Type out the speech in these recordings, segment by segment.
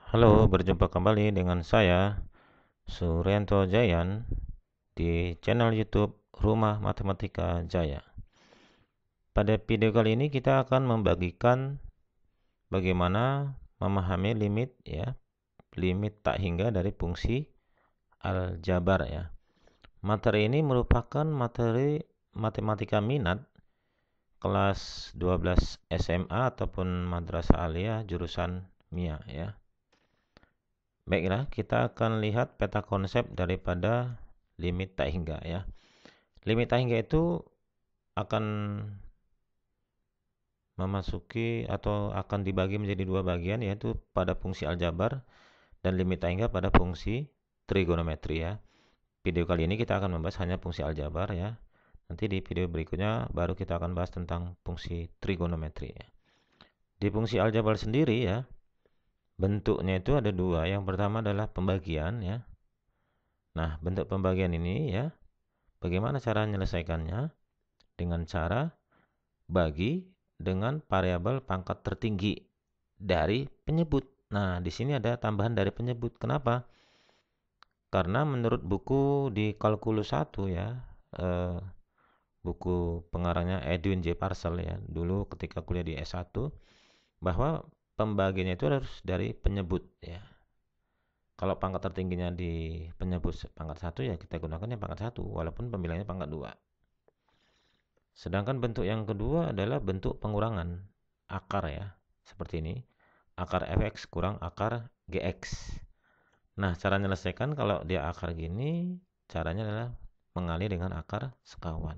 Halo, berjumpa kembali dengan saya, Suryanto Jayan, di channel YouTube Rumah Matematika Jaya. Pada video kali ini kita akan membagikan bagaimana memahami limit limit tak hingga dari fungsi aljabar ya. Materi ini merupakan materi matematika minat kelas 12 SMA ataupun Madrasah Aliyah jurusan MIA ya. Baiklah, kita akan lihat peta konsep daripada limit tak hingga ya. Limit tak hingga itu akan memasuki atau akan dibagi menjadi dua bagian, yaitu pada fungsi aljabar dan limit tak hingga pada fungsi trigonometri ya. Video kali ini kita akan membahas hanya fungsi aljabar ya. Nanti di video berikutnya baru kita akan bahas tentang fungsi trigonometri ya. Di fungsi aljabar sendiri ya, bentuknya itu ada dua. Yang pertama adalah pembagian ya. Nah, bentuk pembagian ini ya, bagaimana cara menyelesaikannya? Dengan cara bagi dengan variabel pangkat tertinggi dari penyebut. Nah, di sini ada tambahan dari penyebut. Kenapa? Karena menurut buku di Kalkulus 1 ya, buku pengarangnya Edwin J. Parcel ya, dulu ketika kuliah di S1, bahwa pembagiannya itu harus dari penyebut ya. Kalau pangkat tertingginya di penyebut pangkat 1 ya kita gunakan yang pangkat 1 walaupun pemilihannya pangkat 2. Sedangkan bentuk yang kedua adalah bentuk pengurangan akar ya. Seperti ini. Akar fx kurang akar gx. Nah, cara menyelesaikan kalau dia akar gini, caranya adalah mengalih dengan akar sekawan.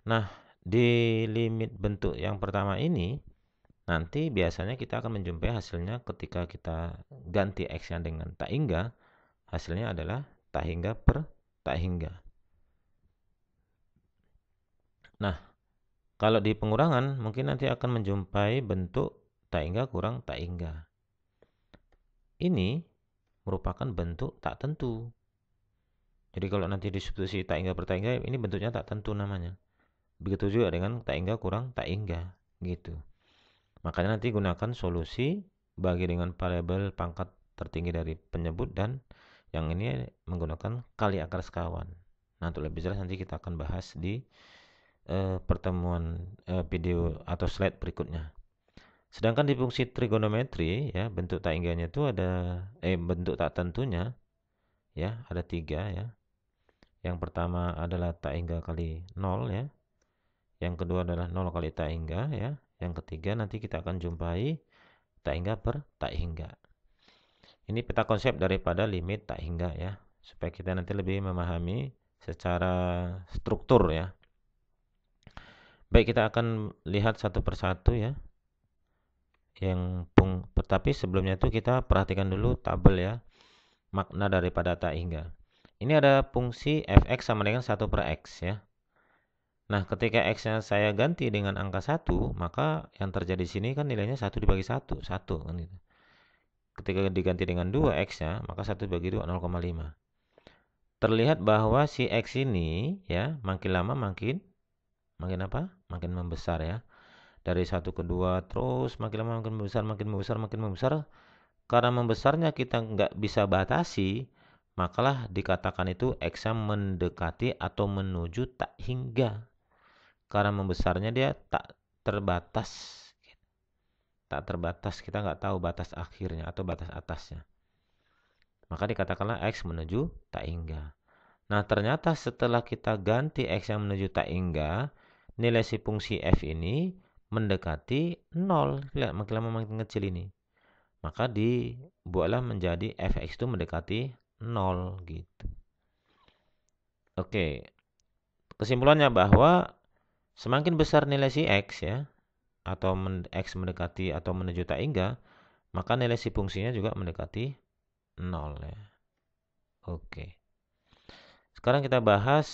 Nah, di limit bentuk yang pertama ini, nanti biasanya kita akan menjumpai hasilnya ketika kita ganti x-nya dengan tak hingga, hasilnya adalah tak hingga per tak hingga. Nah, kalau di pengurangan mungkin nanti akan menjumpai bentuk tak hingga kurang tak hingga. Ini merupakan bentuk tak tentu. Jadi kalau nanti disubstitusi tak hingga per tak hingga, ini bentuknya tak tentu namanya. Begitu juga dengan tak hingga kurang tak hingga, gitu. Makanya nanti gunakan solusi bagi dengan variabel pangkat tertinggi dari penyebut dan yang ini menggunakan kali akar sekawan. Nah, untuk lebih jelas nanti kita akan bahas di pertemuan video atau slide berikutnya. Sedangkan di fungsi trigonometri ya, bentuk tak hingganya itu ada bentuk tak tentunya ya, ada 3 ya. Yang pertama adalah tak hingga kali 0 ya. Yang kedua adalah 0 kali tak hingga ya. Yang ketiga nanti kita akan jumpai tak hingga per tak hingga. Ini peta konsep daripada limit tak hingga ya, supaya kita nanti lebih memahami secara struktur ya. Baik, kita akan lihat satu persatu ya. Tapi sebelumnya itu kita perhatikan dulu tabel ya, makna daripada tak hingga. Ini ada fungsi fx sama dengan 1 per x ya. Nah, ketika x-nya saya ganti dengan angka 1, maka yang terjadi di sini kan nilainya 1 dibagi 1, 1 kan gitu. Ketika diganti dengan 2 x-nya, maka 1 dibagi 2, 0,5. Terlihat bahwa si x ini ya, makin lama makin apa? Makin membesar ya. Dari 1 ke 2 terus makin lama makin membesar, makin membesar, makin membesar. Karena membesarnya kita nggak bisa batasi, makalah dikatakan itu x-nya mendekati atau menuju tak hingga. Karena membesarnya dia tak terbatas. Tak terbatas, kita nggak tahu batas akhirnya atau batas atasnya. Maka dikatakanlah x menuju tak hingga. Nah, ternyata setelah kita ganti x yang menuju tak hingga, nilai si fungsi f ini mendekati 0. Lihat, makin lama makin kecil ini. Maka dibuatlah menjadi fx itu mendekati 0 gitu. Oke. Kesimpulannya bahwa semakin besar nilai si x ya, atau x mendekati atau menuju tak hingga, maka nilai si fungsinya juga mendekati 0 ya. Oke. Sekarang kita bahas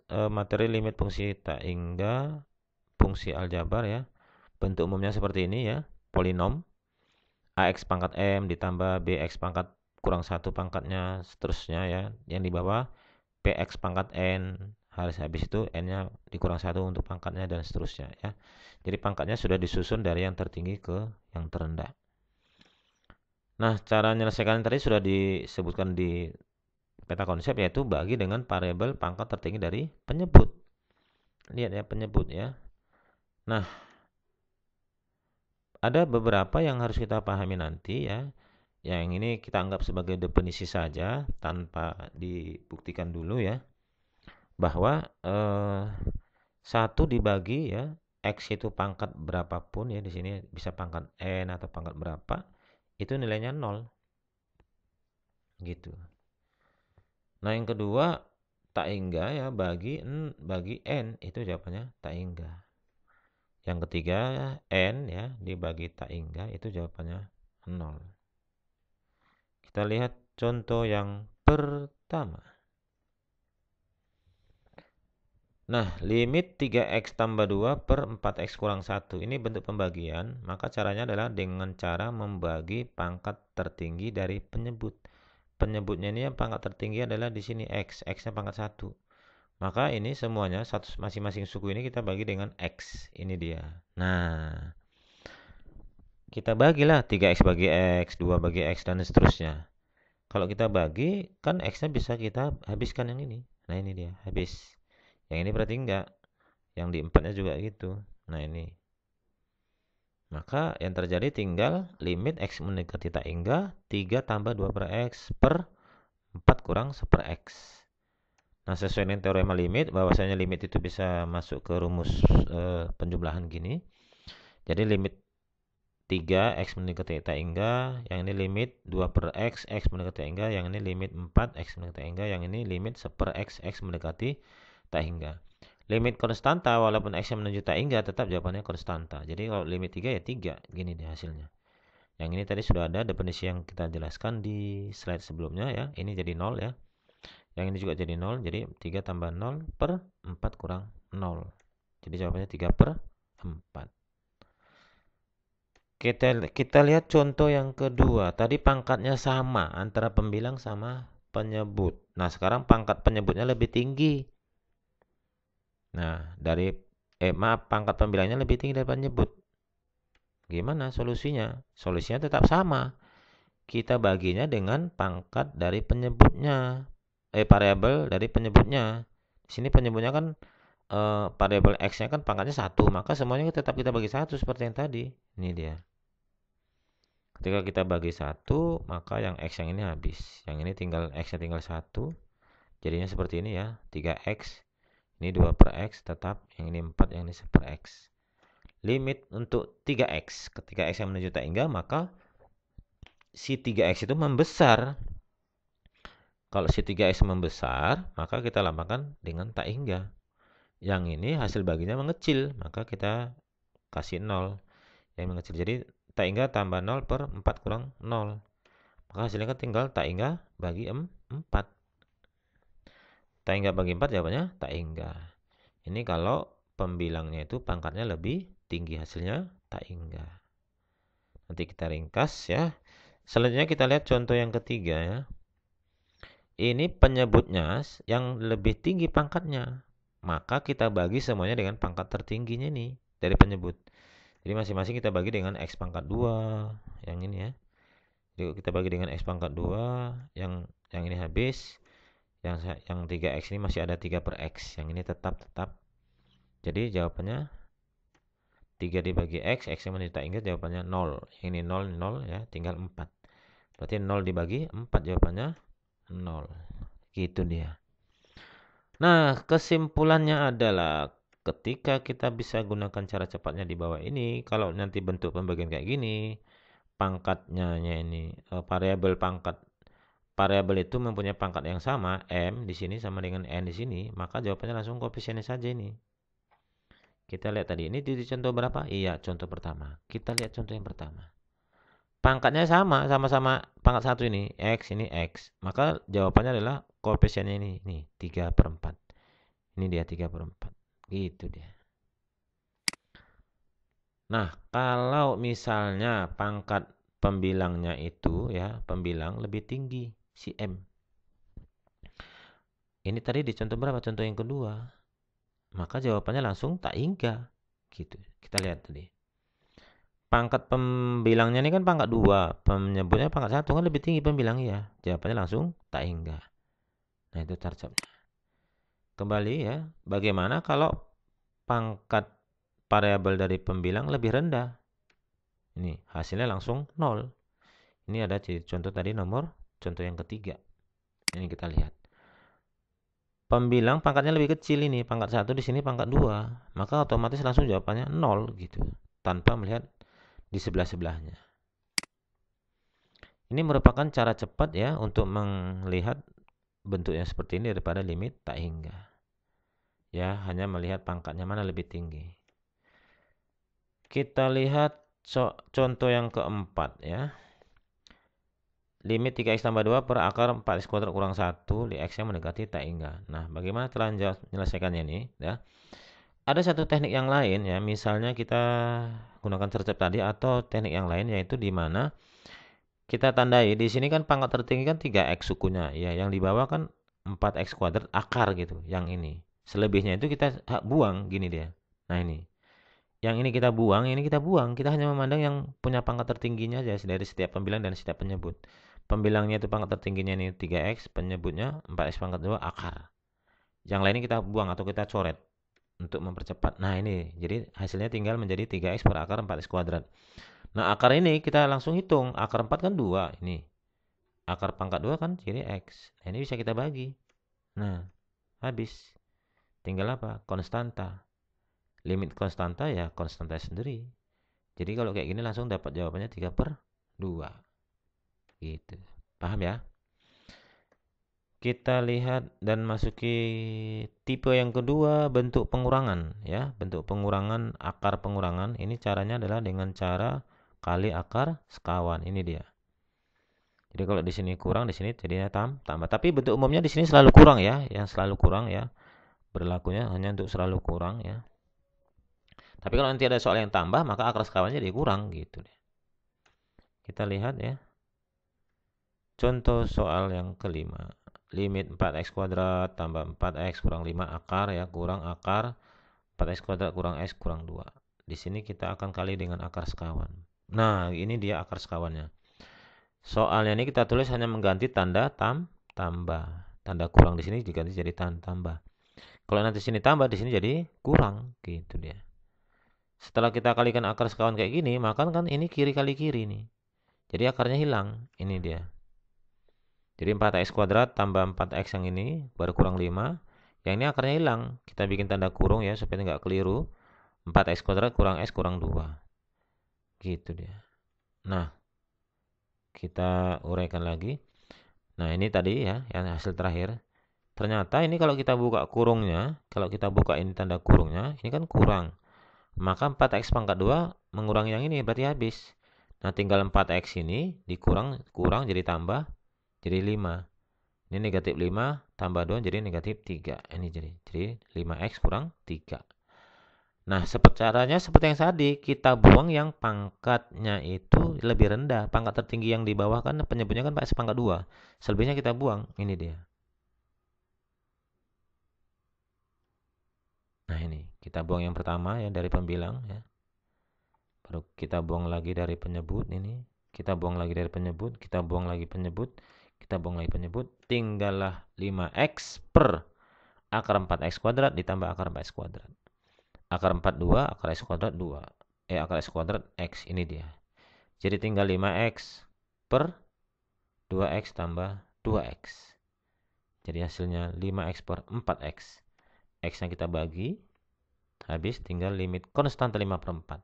materi limit fungsi tak hingga fungsi aljabar ya. Bentuk umumnya seperti ini ya, polinom ax pangkat m ditambah bx pangkat kurang 1 pangkatnya seterusnya ya. Yang di bawah px pangkat n, habis itu n-nya dikurang 1 untuk pangkatnya dan seterusnya ya. Jadi pangkatnya sudah disusun dari yang tertinggi ke yang terendah. Nah, cara menyelesaikan tadi sudah disebutkan di peta konsep, yaitu bagi dengan variabel pangkat tertinggi dari penyebut. Lihat ya, penyebut ya. Nah, ada beberapa yang harus kita pahami nanti ya. Yang ini kita anggap sebagai definisi saja tanpa dibuktikan dulu ya. Bahwa 1 dibagi ya, x itu pangkat berapapun ya, di sini bisa pangkat n atau pangkat berapa, itu nilainya 0. Gitu. Nah, yang kedua tak hingga ya, bagi n itu jawabannya tak hingga. Yang ketiga n ya dibagi tak hingga itu jawabannya 0. Kita lihat contoh yang pertama. Nah, limit 3x tambah 2 per 4x kurang 1. Ini bentuk pembagian, maka caranya adalah dengan cara membagi pangkat tertinggi dari penyebut. Penyebutnya ini yang pangkat tertinggi adalah di sini x, x-nya pangkat 1. Maka ini semuanya masing-masing suku ini kita bagi dengan x. Ini dia. Nah, kita bagilah 3x bagi x, 2 bagi x dan seterusnya. Kalau kita bagi, kan x-nya bisa kita habiskan yang ini. Nah, ini dia, habis. Yang ini berarti enggak. Yang di 4-nya juga gitu. Nah, ini. Maka yang terjadi tinggal limit x mendekati tak hingga 3 tambah 2 per x per 4 kurang 1 per x. Nah, sesuai dengan teorema limit, bahwasanya limit itu bisa masuk ke rumus penjumlahan gini. Jadi limit 3x mendekati tak hingga, yang ini limit 2 per x, x mendekati tak hingga, yang ini limit 4, x mendekati tak hingga, yang ini limit 1 per x, x mendekati tak hingga. Limit konstanta walaupun x menuju tak hingga tetap jawabannya konstanta. Jadi kalau limit 3 ya 3, gini deh hasilnya. Yang ini tadi sudah ada definisi yang kita jelaskan di slide sebelumnya ya. Ini jadi 0 ya. Yang ini juga jadi 0, jadi 3 tambah 0 per 4 kurang 0. Jadi jawabannya 3 per 4. Kita lihat contoh yang kedua. Tadi pangkatnya sama antara pembilang sama penyebut. Nah, sekarang pangkat penyebutnya lebih tinggi. Nah, pangkat pembilangnya lebih tinggi dari penyebut. Gimana solusinya? Solusinya tetap sama. Kita baginya dengan pangkat dari penyebutnya. Variabel dari penyebutnya. Di sini penyebutnya kan variabel x-nya kan pangkatnya 1, maka semuanya tetap kita bagi 1 seperti yang tadi. Ini dia. Ketika kita bagi 1, maka yang x yang ini habis. Yang ini tinggal x-nya tinggal 1. Jadinya seperti ini ya, 3x. Ini 2 per x tetap, yang ini 4, yang ini 1 per x. Limit untuk 3x, ketika x yang menuju tak hingga, maka si 3x itu membesar. Kalau si 3x membesar, maka kita lambangkan dengan tak hingga. Yang ini hasil baginya mengecil, maka kita kasih 0 yang mengecil. Jadi tak hingga tambah 0 per 4 kurang 0. Maka hasilnya kan tinggal tak hingga bagi 4. Tak hingga bagi 4 jawabannya tak hingga. Ini kalau pembilangnya itu pangkatnya lebih tinggi, hasilnya tak hingga. Nanti kita ringkas ya. Selanjutnya kita lihat contoh yang ketiga ya. Ini penyebutnya yang lebih tinggi pangkatnya. Maka kita bagi semuanya dengan pangkat tertingginya nih dari penyebut. Jadi masing-masing kita bagi dengan x pangkat 2. Yang ini ya. Jadi kita bagi dengan x pangkat 2. Yang ini habis. Yang 3x ini masih ada 3 per x. Yang ini tetap. Jadi jawabannya 3 dibagi x yang menuju tak hingga jawabannya 0. Yang ini 0, 0 ya, tinggal 4. Berarti 0 dibagi 4 jawabannya 0. Gitu dia. Nah, kesimpulannya adalah ketika kita bisa gunakan cara cepatnya di bawah ini, kalau nanti bentuk pembagian kayak gini, pangkatnya ini variabel itu mempunyai pangkat yang sama, m di sini sama dengan n di sini, maka jawabannya langsung koefisiennya saja ini. Kita lihat tadi, ini di contoh berapa? Iya, contoh pertama. Kita lihat contoh yang pertama. Pangkatnya sama-sama pangkat 1 ini, x ini x. Maka jawabannya adalah koefisiennya ini 3 per 4. Ini dia 3/4. Gitu dia. Nah, kalau misalnya pangkat pembilangnya itu ya, pembilang lebih tinggi si M. Ini tadi di contoh berapa? Contoh yang kedua. Maka jawabannya langsung tak hingga. Gitu. Kita lihat tadi. Pangkat pembilangnya ini kan pangkat 2, penyebutnya pangkat 1 kan lebih tinggi pembilang ya. Jawabannya langsung tak hingga. Nah, itu tarcapnya. Kembali ya, bagaimana kalau pangkat variabel dari pembilang lebih rendah? Ini hasilnya langsung 0. Ini ada contoh tadi contoh yang ketiga. Ini kita lihat. Pembilang pangkatnya lebih kecil ini, pangkat 1 di sini pangkat 2. Maka otomatis langsung jawabannya 0 gitu. Tanpa melihat di sebelah-sebelahnya. Ini merupakan cara cepat ya untuk melihat bentuknya seperti ini daripada limit tak hingga. Ya, hanya melihat pangkatnya mana lebih tinggi. Kita lihat contoh yang keempat ya. Limit 3x tambah 2 per akar 4x kuadrat kurang 1 di x yang mendekati tak hingga. Nah, bagaimana cara menyelesaikannya ini? Ya. Ada satu teknik yang lain ya, misalnya kita gunakan cercap tadi atau teknik yang lain yaitu di mana kita tandai di sini kan pangkat tertinggi kan 3x sukunya. Ya, yang di bawah kan 4x kuadrat akar gitu, yang ini. Selebihnya itu kita buang gini dia. Nah, ini. Yang ini kita buang, ini kita buang. Kita hanya memandang yang punya pangkat tertingginya aja dari setiap pembilang dan setiap penyebut. Pembilangnya itu pangkat tertingginya ini 3x, penyebutnya 4x pangkat 2 akar. Yang lainnya kita buang atau kita coret untuk mempercepat. Nah, ini. Jadi hasilnya tinggal menjadi 3x per akar 4x kuadrat. Nah, akar ini kita langsung hitung. Akar 4 kan 2. Ini. Akar pangkat 2 kan jadi x. Nah, ini bisa kita bagi. Nah, habis. Tinggal apa? Konstanta. Limit konstanta ya konstanta sendiri. Jadi kalau kayak gini langsung dapat jawabannya 3/2. Gitu. Paham ya? Kita lihat dan masuki tipe yang kedua, bentuk pengurangan ya. Bentuk pengurangan, akar pengurangan. Ini caranya adalah dengan cara kali akar sekawan. Ini dia. Jadi kalau di sini kurang, di sini jadinya tambah. Tapi bentuk umumnya di sini selalu kurang ya. Yang selalu kurang ya. Berlakunya hanya untuk selalu kurang ya. Tapi kalau nanti ada soal yang tambah, maka akar sekawannya jadi kurang gitu deh. Kita lihat ya. Contoh soal yang kelima. Limit 4x kuadrat tambah 4x kurang 5 akar ya, kurang akar 4x kuadrat kurang x kurang 2. Di sini kita akan kali dengan akar sekawan. Nah, ini dia akar sekawannya. Soalnya ini kita tulis hanya mengganti tanda tambah. Tanda kurang di sini diganti jadi tambah. Kalau nanti sini tambah, di sini jadi kurang, gitu dia. Setelah kita kalikan akar sekawan kayak gini, maka kan ini kiri kali kiri nih. Jadi akarnya hilang. Ini dia. Jadi 4x kuadrat tambah 4x yang ini baru kurang 5. Yang ini akarnya hilang. Kita bikin tanda kurung ya supaya nggak keliru. 4x kuadrat kurang x kurang 2. Gitu dia. Nah, kita uraikan lagi. Nah, ini tadi ya yang hasil terakhir. Ternyata ini kalau kita buka kurungnya, kalau kita buka ini tanda kurungnya, ini kan kurang. Maka 4x pangkat 2 mengurangi yang ini berarti habis. Nah, tinggal 4x ini dikurang jadi tambah jadi 5. Ini negatif 5 tambah 2 jadi negatif 3. Ini jadi 5x kurang 3. Nah, caranya seperti yang tadi, kita buang yang pangkatnya itu lebih rendah. Pangkat tertinggi yang di bawah kan penyebutnya kan pangkat 2. Selebihnya kita buang. Ini dia. Nah, ini. Kita buang yang pertama ya dari pembilang ya. Baru kita buang lagi dari penyebut ini. Kita buang lagi dari penyebut, kita buang lagi penyebut, kita buang lagi penyebut. Tinggallah 5x per akar 4x kuadrat ditambah akar 4x kuadrat. Akar 4 2, akar x kuadrat 2. Akar x kuadrat x, ini dia. Jadi tinggal 5x per 2x tambah 2x. Jadi hasilnya 5x per 4x. X-nya kita bagi, habis tinggal limit konstanta 5/4.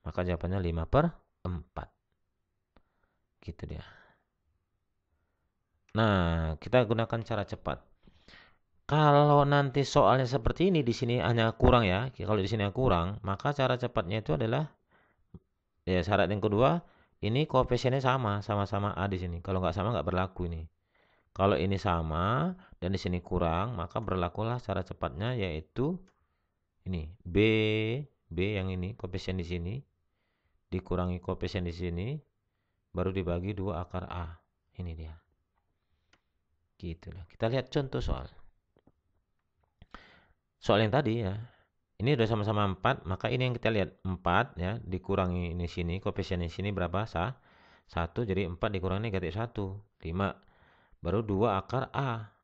Maka jawabannya 5/4. Gitu dia. Nah, kita gunakan cara cepat. Kalau nanti soalnya seperti ini, di sini hanya kurang ya. Kalau di sini kurang, maka cara cepatnya itu adalah ya syarat yang kedua, ini koefisiennya sama-sama A di sini. Kalau nggak sama nggak berlaku ini. Kalau ini sama dan di sini kurang, maka berlakulah cara cepatnya, yaitu ini B yang ini koefisien di sini dikurangi koefisien di sini baru dibagi 2 akar A. Ini dia. Gitulah. Kita lihat contoh soal. Soal yang tadi ya. Ini udah sama-sama 4, maka ini yang kita lihat 4 ya, dikurangi ini sini, koefisien di sini berapa? 1, jadi 4 dikurangi negatif 1, 5. Baru 2 akar A.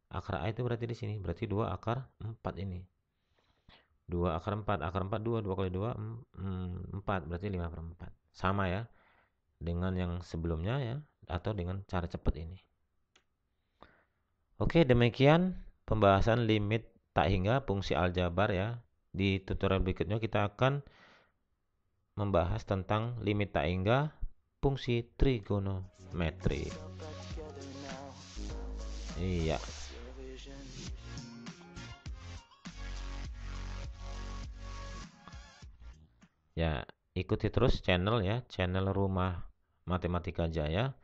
Akar A itu berarti di sini, berarti 2 akar 4 ini. 2 akar 4, akar 4 2, 2 kali 2 4, berarti 5/4. Sama ya dengan yang sebelumnya ya, atau dengan cara cepat ini. Oke, demikian pembahasan limit tak hingga fungsi aljabar ya. Di tutorial berikutnya kita akan membahas tentang limit tak hingga fungsi trigonometri. Iya. Ya, ikuti terus channel ya, channel Rumah Matematika Jaya.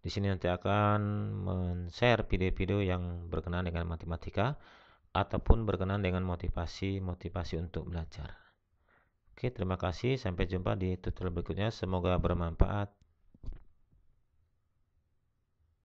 Di sini nanti akan men-share video-video yang berkenaan dengan matematika ataupun berkenaan dengan motivasi untuk belajar. Oke, terima kasih. Sampai jumpa di tutorial berikutnya. Semoga bermanfaat.